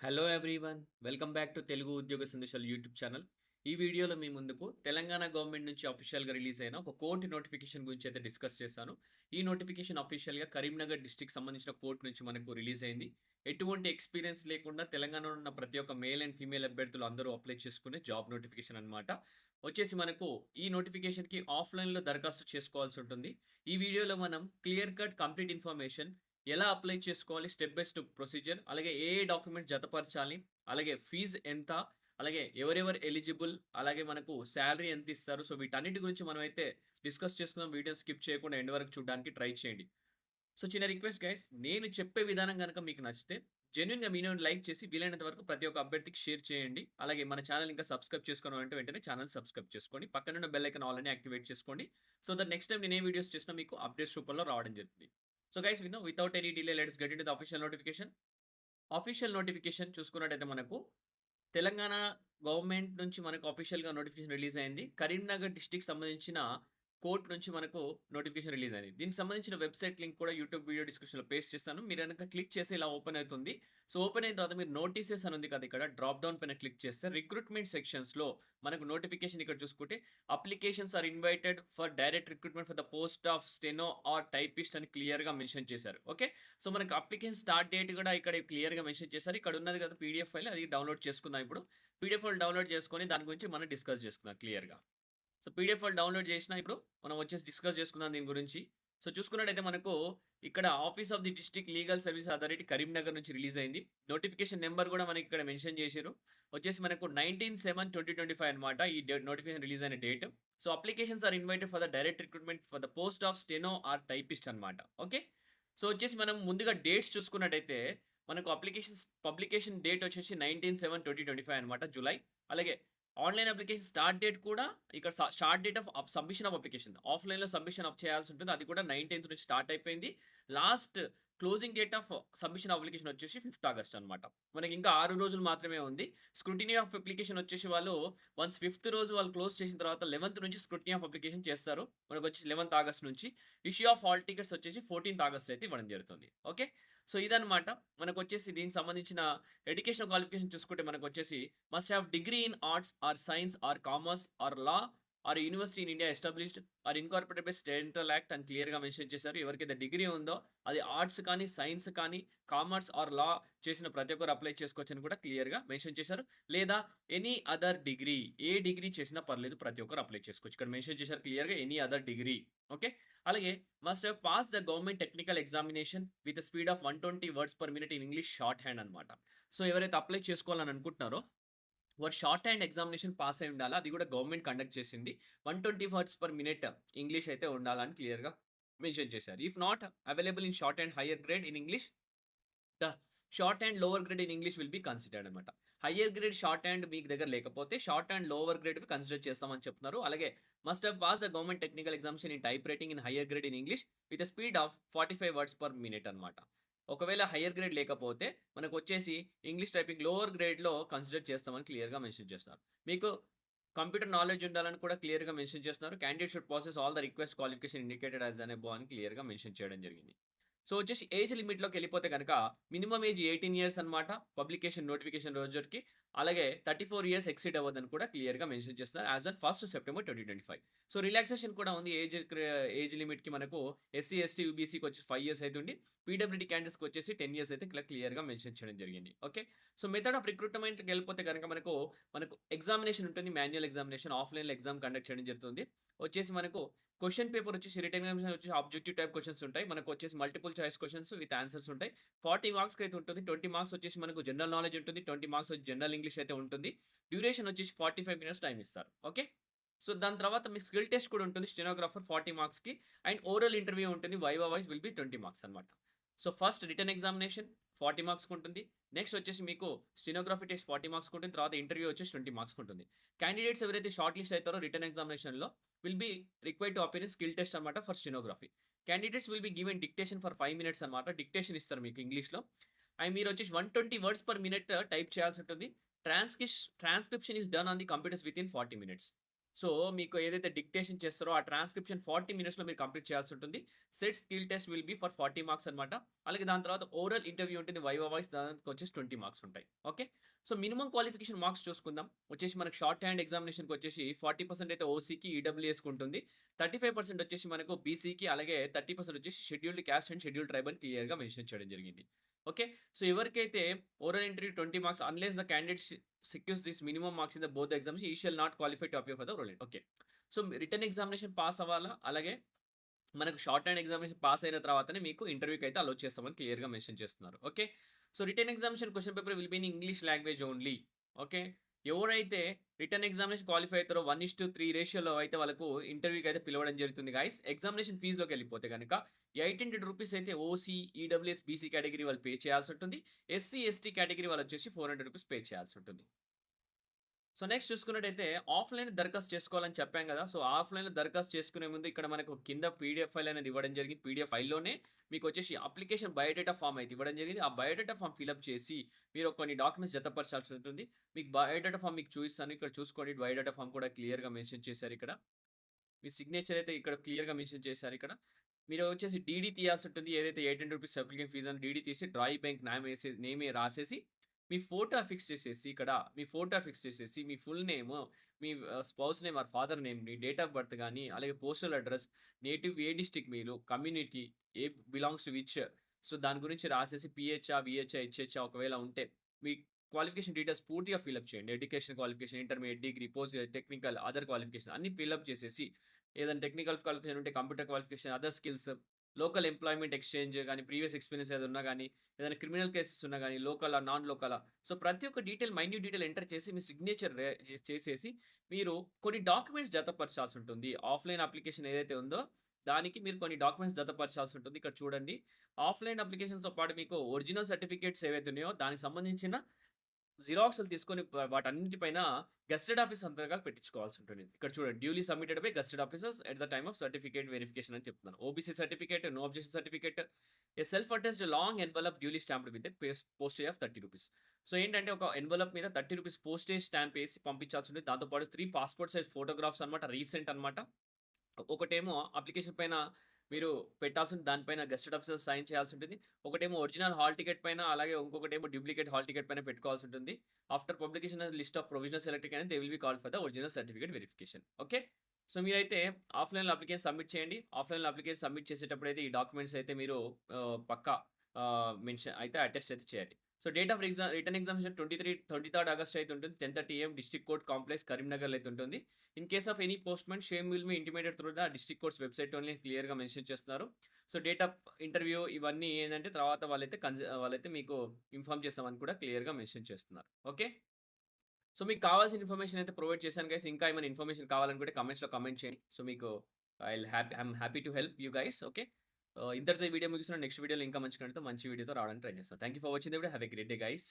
Hello everyone, welcome back to Telugu ఉద్యోగ సందేశాలు YouTube channel. ఈ వీడియోలో మీ ముందుకు తెలంగాణ గవర్నమెంట్ నుంచి అఫీషియల్గా రిలీజ్ అయిన ఒక కోర్టు నోటిఫికేషన్ గురించి అయితే డిస్కస్ చేశాను. ఈ నోటిఫికేషన్ అఫీషియల్గా కరీంనగర్ డిస్టిక్ సంబంధించిన కోర్టు నుంచి మనకు రిలీజ్ అయింది. ఎటువంటి ఎక్స్పీరియన్స్ లేకుండా తెలంగాణలో ఉన్న ప్రతి ఒక్క మేల్ అండ్ ఫీమేల్ అభ్యర్థులు అందరూ అప్లై చేసుకునే జాబ్ నోటిఫికేషన్ అనమాట. వచ్చేసి మనకు ఈ నోటిఫికేషన్కి ఆఫ్లైన్లో దరఖాస్తు చేసుకోవాల్సి ఉంటుంది. ఈ వీడియోలో మనం క్లియర్ కట్ కంప్లీట్ ఇన్ఫర్మేషన్, ఎలా అప్లై చేసుకోవాలి, స్టెప్ బై స్టెప్ ప్రొసీజర్, అలాగే ఏ డాక్యుమెంట్ జతపరచాలి, అలాగే ఫీజు ఎంత, అలాగే ఎవరెవరు ఎలిజిబుల్, అలాగే మనకు శాలరీ ఎంత ఇస్తారు. సో వీటన్నిటి గురించి మనం అయితే డిస్కస్ చేసుకుందాం. వీడియోని స్కిప్ చేయకుండా ఎండ్ వరకు చూడడానికి ట్రై చేయండి. సో చిన్న రిక్వెస్ట్ గైస్, నేను చెప్పే విధానం కనుక మీకు నచ్చితే జెన్యున్గా మీను లైక్ చేసి వీలైనంత వరకు ప్రతి ఒక్క అభ్యర్థికి షేర్ చేయండి. అలాగే మన ఛానల్ ఇంకా సబ్స్క్రైబ్ చేసుకోవడం అంటే వెంటనే ఛానల్ సబ్స్క్రైబ్ చేసుకోండి. పక్కన ఉన్న బెల్ ఐకాన్ ఆల్ అని యాక్టివేట్ చేసుకోండి. సో దట్ నెక్స్ట్ టైం నేను ఏ వీడియోస్ చేసినా మీకు అప్డేట్స్ రూపంలో రావడం జరుగుతుంది. So guys, without any delay let's get into the official notification. Official notification చూసుకున్నట్టయితే మనకు తెలంగాణ గవర్నమెంట్ నుంచి మనకు అఫీషియల్‌గా నోటిఫికేషన్ రిలీజ్ అయింది. కరీంనగర్ డిస్ట్రిక్ట్ సంబంధించిన కోర్ట్ నుంచి మనకు నోటిఫికేషన్ రిలీజ్ అయింది. దీనికి సంబంధించిన వెబ్‌సైట్ లింక్ కూడా యూట్యూబ్ వీడియో డిస్క్రిప్షన్‌లో పేస్ట్ చేస్తాను. మీరు గనక క్లిక్ చేసి ఇలా ఓపెన్ అవుతుంది. సో ఓపెన్ అయిన తర్వాత మీరు నోటీసెస్ అని ఉంది కదా, ఇక్కడ డ్రాప్ డౌన్ పైన క్లిక్ చేస్తే రిక్రూట్మెంట్ సెక్షన్స్‌లో మనకు నోటిఫికేషన్ ఇక్కడ చూసుకుంటే applications are invited for direct recruitment for the post of steno or typist అని క్లియర్‌గా మెన్షన్ చేశారు. ఓకే. సో మనకు అప్లికేషన్ స్టార్ట్ డేట్ కూడా ఇక్కడ క్లియర్‌గా మెన్షన్ చేశారు. ఇక్కడ ఉన్నది కదా పీడీఎఫ్ ఫైల్, అది డౌన్‌లోడ్ చేసుకుందాం ఇప్పుడు. పీడీఎఫ్ ఫైల్ డౌన్‌లోడ్ చేసుకొని దాని గురించి మనం డిస్కస్ చేసుకుందాం క్లియర్‌గా. సో పీడీఎఫ్ ఫైల్ డౌన్‌లోడ్ చేసినా ఇప్పుడు మనం వచ్చేసి డిస్కస్ చేసుకుందాం దీని గురించి. సో చూసుకున్నట్టయితే మనకు ఇక్కడ office of the district legal service authority Karimnagar నుంచి రిలీజ్ అయింది. నోటిఫికేషన్ నెంబర్ కూడా మనకి ఇక్కడ మెన్షన్ చేసిర్రు. వచ్చేసి మనకు 19/7/2025 అన్నమాట ఈ నోటిఫికేషన్ రిలీజ్ అయిన date. So applications are invited for the direct recruitment for the post of steno or typist అన్నమాట. ఓకే. సో వచ్చేసి మనం ముందుగా డేట్స్ చూసుకున్నట్టయితే మనకు పబ్లికేషన్ డేట్ వచ్చేసి 19/7/2025 అన్నమాట, జూలై. అలాగే ఆన్‌లైన్ అప్లికేషన్ స్టార్ట్ డేట్ కూడా ఇక్కడ start date of submission of application. ఆఫ్‌లైన్‌లో సబ్మిషన్ చేయాల్సి ఉంటుంది. అది కూడా 19థ్ నుంచి స్టార్ట్ అయిపోయింది. Last closing date of submission of application వచ్చేసి 5th ఆగస్ట్ అన్నమాట. మనకి ఇంకా 6 రోజులు మాత్రమే ఉంది. స్క్రూటినీ ఆఫ్ అప్లికేషన్ వచ్చేసి వాళ్ళు వన్స్ 5th రోజు వాళ్ళు క్లోజ్ చేసిన తర్వాత 11th నుంచి స్క్రూటినీ ఆఫ్ అప్లికేషన్ చేస్తారు. మనకొచ్చేసి 11th ఆగస్ట్ నుంచి. ఇష్యూ ఆఫ్ హాల్ టికెట్స్ వచ్చేసి 14th ఆగస్ట్ అయితే ఇవ్వడం జరుగుతుంది. ఓకే. సో ఇదన్నమాట. మనకొచ్చేసి దీనికి సంబంధించిన ఎడ్యుకేషనల్ క్వాలిఫికేషన్ చూసుకుంటే మనకొచ్చేసి must have degree in arts or science or commerce or law or university in India established or incorporated by central act అని క్లియర్‌గా మెన్షన్ చేశారు. ఎవరికైతే డిగ్రీ ఉందో అది ఆర్ట్స్ కానీ, సైన్స్ కానీ, కామర్స్ ఆర్ లా చేసిన ప్రతి ఒక్కరు అప్లై చేసుకోవచ్చని కూడా క్లియర్‌గా మెన్షన్ చేశారు. లేదా ఎనీ అదర్ డిగ్రీ, ఏ డిగ్రీ చేసినా పర్లేదు, ప్రతి ఒక్కరు అప్లై చేసుకోవచ్చు. ఇక్కడ మెన్షన్ చేశారు క్లియర్‌గా ఎనీ అదర్ డిగ్రీ. ఓకే. అలాగే must have pass the government technical examination with speed of 120 words per minute in English short hand అన్నమాట. సో ఎవరైతే అప్లై చేసుకోవాలని అనుకుంటున్నారో వారు షార్ట్ హ్యాండ్ ఎగ్జామినేషన్ పాస్ అయి ఉండాలా. అది కూడా గవర్నమెంట్ కండక్ట్ చేసింది. 120 వర్డ్స్ పర్ మినిట్ ఇంగ్లీష్ అయితే ఉండాలని క్లియర్‌గా మెన్షన్ చేశారు. If not available in short and higher grade in English, the short and lower grade in English will be considered అనమాట. హైయర్ గ్రేడ్ షార్ట్ అండ్ మీకు దగ్గర లేకపోతే short and lower గ్రేడ్‌వి consider చేస్తామని చెప్తున్నారు. అలాగే must have pass the government technical examination in type writing in higher grade in English with a speed of 45 words per minute అనమాట. ఒకవేళ hire grade లేకపోతే మనకొచ్చేసి English typing lower గ్రేడ్‌లో consider చేస్తామని క్లియర్‌గా mention చేస్తున్నారు. మీకు కంప్యూటర్ నాలెడ్జ్ ఉండాలని కూడా క్లియర్‌గా మెన్షన్ చేస్తున్నారు. Candidate should process all the request qualification indicated as on above అని క్లియర్‌గా మెన్షన్ చేయడం జరిగింది. సో వచ్చేసి ఏజ్ లిమిట్‌లోకి వెళ్ళిపోతే గనక మినిమమ్ ఏజ్ 18 ఇయర్స్ అన్నమాట పబ్లికేషన్ నోటిఫికేషన్ రోజుకి. అలాగే 34 ఇయర్స్ ఎక్సీడ్ అవ్వదని కూడా క్లియర్‌గా మెన్షన్ చేస్తున్నారు as on 1 September 2025. So relaxation కూడా ఉంది ఏజ్ లిమిట్‌కి మనకు ఎస్సీ, ఎస్టీ, యూబీసీకి వచ్చి 5 ఇయర్స్ అయితే ఉండి, పీడబ్ల్యూడీ క్యాండిడేట్స్‌కి వచ్చేసి 10 ఇయర్స్ అయితే ఇలా క్లియర్‌గా మెన్షన్ చేయడం జరిగింది. ఓకే. సో మెథడ్ ఆఫ్ రిక్రూట్‌మెంట్‌కి వెళ్ళిపోతే గనక మనకు ఎగ్జామినేషన్ ఉంటుంది. మాన్యువల్ ఎగ్జామినేషన్ ఆఫ్‌లైన్‌లో ఎగ్జామ్ కండక్ట్ చేయడం జరుగుతుంది. వచ్చేసి మనకు క్వెషన్ పేపర్ వచ్చేసి రిటన్ ఎగ్జామినేషన్ వచ్చేసి ఆబ్జెక్టివ్ టైప్ క్వెషన్స్ ఉంటాయి. మనకు వచ్చేసి multiple choice questions with answers ఉంటాయి. 40 మార్క్స్‌కి అయితే ఉంటుంది. 20 మార్క్స్ వచ్చేసి మనకు జనరల్ నాలెడ్జ్ ఉంటుంది. 20 మార్క్స్ వచ్చి జనరల్ ఇంగ్లీష్ అయితే ఉంటుంది. డ్యూరేషన్ వచ్చేసి 45 మినిట్స్ టైమ్ ఇస్తారు. ఓకే. సో దాని తర్వాత మీ స్కిల్ టెస్ట్ కూడా ఉంటుంది. స్టెనోగ్రాఫర్ 40 మార్క్స్‌కి అండ్ ఓరల్ ఇంటర్వ్యూ ఉంటుంది. Viva voce will be 20 marks అన్నమాట. సో ఫస్ట్ రిటన్ ఎగ్జామినేషన్ 40 మార్క్స్‌కి ఉంటుంది. నెక్స్ట్ వచ్చేసి మీకు స్టెనోగ్రఫీ టెస్ట్ 40 మార్క్స్‌కి ఉంటుంది. తర్వాత ఇంటర్వ్యూ వచ్చేసి 20 మార్క్స్‌కి ఉంటుంది. క్యాండిడేట్స్ ఎవరైతే షార్ట్ లిస్ట్ అవుతారో రిటన్ ఎగ్జామినేషన్‌లో will be required to appear in skill test అన్నమాట for stenography. Candidates will be given dictation for 5 minutes అన్నమాట. డిక్టేషన్ ఇస్తారు మీకు ఇంగ్లీష్‌లో. అండ్ మీరు వచ్చేసి 120 వర్డ్స్ పర్ మినిట్ టైప్ చేయాల్సి ఉంటుంది. Transcription is done on the computers within 40 minutes. So, మీకు ఏదైతే డిక్టేషన్ చేస్తారో ఆ ట్రాన్స్‌క్రిప్షన్ 40 మినిట్స్‌లో మీరు కంప్లీట్ చేయాల్సుంటుంది. Set skill test will be for 40 marks అన్నమాట. అలాగే దాని తర్వాత ఓరల్ ఇంటర్వ్యూ ఉంటుంది. వైవా వాయిస్ దానికొచ్చేసి 20 మార్క్స్ ఉంటాయి. Okay. So, minimum qualification marks చూసుకుందాం. వచ్చేసి మనకు షార్ట్ హ్యాండ్ ఎగ్జామినేషన్‌కొచ్చేసి 40% అయితే ఓసీకి, ఈడబ్ల్యూఎస్‌కి ఉంటుంది. 35% వచ్చేసి మనకు బీసీకి అలాగే 30% వచ్చేసి scheduled caste and scheduled tribe అని క్లియర్‌గా మెన్షన్ చేయడం జరిగింది. ఓకే. సో, ఎవరికైతే oral interview 20 marks unless the candidate secures this minimum marks in the both the exams, he shall not qualify to appear for the Roland. Okay. So, written examination pass అవ్వాలా? అలాగే మనకు short hand examination pass అయిన తర్వాతనే మీకు ఇంటర్వ్యూకి అయితే అలో చేస్తామని క్లియర్‌గా మెన్షన్ చేస్తున్నారు. Okay. So, written examination question paper will be in English language only. Okay. ఎవరైతే రిటన్ ఎగ్జామినేషన్ క్వాలిఫై అవుతారో 1:3 రేషియోలో అయితే వాళ్ళకు ఇంటర్వ్యూకి అయితే పిలవడం జరుగుతుంది గాయ్స్. ఎగ్జామినేషన్ ఫీజ్‌లోకెళ్ళిపోతే గనక రూ. 800 అయితే ఓసీ, ఈడబ్ల్యూఎస్, బీసీ కేటగరీ వాళ్ళు పే చేయాల్సుంటుంది. ఎస్సీ, ఎస్టీ కేటగరీ వాళ్ళొచ్చేసి రూ. 400 పే చేయాల్సుంటుంది. సో, నెక్స్ట్ చూసుకున్నట్టయితే ఆఫ్‌లైన్ దరఖాస్తు చేసుకోవాలని చెప్పాం గదా! సో, ఆఫ్‌లైన్‌లో దరఖాస్తు చేసుకునే ముందు ఇక్కడ మనకు కింద పీడీఎఫ్ ఫైల్ అనేది ఇవ్వడం జరిగింది. పీడీఎఫ్ ఫైల్‌లోనే మీకొచ్చేసి అప్లికేషన్ బయోడేటా ఫార్మ్ అయితే ఇవ్వడం జరిగింది. ఆ బయోడేటా ఫార్మ్ ఫిలప్ చేసి మీరు కొన్ని డాక్యుమెంట్స్ జతపరచాల్సి ఉంటుంది. మీకు బయోడేటా ఫార్మ్ మీకు చూపిస్తాను. ఇక్కడ చూసుకోండి. బయోడేటా ఫార్మ్ కూడా క్లియర్‌గా మెన్షన్ చేశారు ఇక్కడ. మీ సిగ్నేచర్ అయితే ఇక్కడ క్లియర్‌గా మెన్షన్ చేశారు ఇక్కడ. మీరు వచ్చేసి డీడీ తీయాల్సి ఉంటుంది. ఏదైతే రూ. 800 అప్లికేషన్ ఫీజ్ అని డీడీ తీసి డ్రాయింగ్ బ్యాంక్ నేమే రాసేసి మీ ఫోటో అఫిక్స్ చేసేసి ఇక్కడ మీ ఫోటో అఫిక్స్ చేసేసి మీ ఫుల్ నేము, మీ spouse name or father name, మీ డేట్ ఆఫ్ బర్త్ గాని, అలాగే పోస్టల్ అడ్రెస్, నేటివ్ ఏ డిస్ట్రిక్ట్ మీరు, కమ్యూనిటీ ఏ బిలాంగ్స్ టు విచ్ సో, దాని గురించి రాసేసి పీహెచా, వీహెచ్‌ఆ, హెచ్‌హెచ్‌ఆ ఒకవేళ ఉంటే మీ క్వాలిఫికేషన్ డీటెయిల్స్ పూర్తిగా ఫిలప్ చేయండి. Education qualification, intermediate, degree, post graduate, technical, other qualification అన్నీ ఫిలప్ చేసేసి ఏదైనా టెక్నికల్ క్వాలిఫికేషన్ ఉంటే computer qualification, other skills, local employment exchange గాని, ప్రీవియస్ ఎక్స్‌పీరియన్స్ ఏదైనా ఉన్నా గాని, ఏదైనా క్రిమినల్ కేసెస్ ఉన్నా గాని, లోకలా, నాన్ లోకలా సో, ప్రతి ఒక్క డీటెయిల్ మైన్యూట్ డీటెయిల్ ఎంటర్ చేసి మీ సిగ్నేచర్ చేసేసి మీరు కొన్ని డాక్యుమెంట్స్ జతపరచాల్సి ఉంటుంది. ఆఫ్‌లైన్ అప్లికేషన్ ఏదైతే ఉందో దానికి మీరు కొన్ని డాక్యుమెంట్స్ జతపరచాల్సి ఉంటుంది. ఇక్కడ చూడండి. ఆఫ్‌లైన్ అప్లికేషన్స్‌తో పాటు మీకు ఒరిజినల్ సర్టిఫికేట్స్ ఏవైతే ఉన్నాయో దానికి సంబంధించిన జిరాక్స్‌లు తీసుకొని వాటన్నిటి పైన గెస్టెడ్ ఆఫీస్ సంతకాలు పెట్టించుకోవాల్సి ఉంటుంది. ఇక్కడ చూడండి duly submitted by gazetted officers at the time of certificate verification అని చెప్తున్నాను. OBC certificate, no objection certificate, a self attested long envelope duly stamped with postage of రూ. 30. సో, ఏంటంటే ఒక ఎన్వలప్ మీద రూ. 30 పోస్టేజ్ స్టాంప్ ఏసి పంపించాల్సి ఉంటుంది. దాంతో పాటు 3 పాస్‌పోర్ట్ సైజ్ ఫోటోగ్రాఫ్స్ అన్నమాట. రీసెంట్ అన్నమాట. ఒకటేమో అప్లికేషన్ పైన మీరు పెట్టాల్సిన దానిపైన గెస్టెడ్ ఆఫీసర్ సైన్ చేయాల్సి ఉంటుంది. ఒకటేమో ఒరిజినల్ హాల్ టికెట్ పైన, అలాగే ఇంకొకటేమో డూప్లికేట్ హాల్ టికెట్ పైన పెట్టుకోవాల్సి ఉంటుంది. After publication list of provisional selected candidate they will be called for the original certificate verification. Okay. So, మీరైతే ఆఫ్‌లైన్‌లో అప్లికేషన్ సబ్మిట్ చేయండి. ఆఫ్‌లైన్‌లో అప్లికేషన్ సబ్మిట్ చేసేటప్పుడైతే ఈ డాక్యుమెంట్స్ అయితే మీరు పక్కా మెన్షన్ అయితే అటెస్ట్ అయితే చేయాలి. So, date of written examination 23 August అయితే ఉంటుంది. 10:30 AM డిస్ట్రిక్ట్ కోర్ట్ కాంప్లెక్స్ కరీంనగర్‌లో అయితే ఉంటుంది. In case of any postpone same will be intimated through the district courts website only క్లియర్‌గా మెన్షన్ చేస్తున్నారు. సో, డేట్ ఆఫ్ ఇంటర్వ్యూ ఇవన్నీ ఏందంటే తర్వాత వాళ్ళైతే మీకు ఇన్ఫార్మ్ చేస్తామని కూడా క్లియర్‌గా మెన్షన్ చేస్తున్నారు. ఓకే. సో, మీకు కావాల్సిన ఇన్ఫర్మేషన్ అయితే ప్రొవైడ్ చేశాను గైస్. ఇంకా ఏమైనా ఇన్ఫర్మేషన్ కావాలనుకుంటే కామెంట్స్‌లో కామెంట్ చేయండి. సో, మీకు I'm happy to help you guys. Okay. ఇంతటితో ఈ వీడియో ముగిస్తున్నాను. నెక్స్ట్ వీడియోలో ఇంకా మంచి కంటెంట్‌తో మంచి వీడియోతో రావడానికి ట్రై చేస్తాను. Thank you for watching the video. Have a great day guys.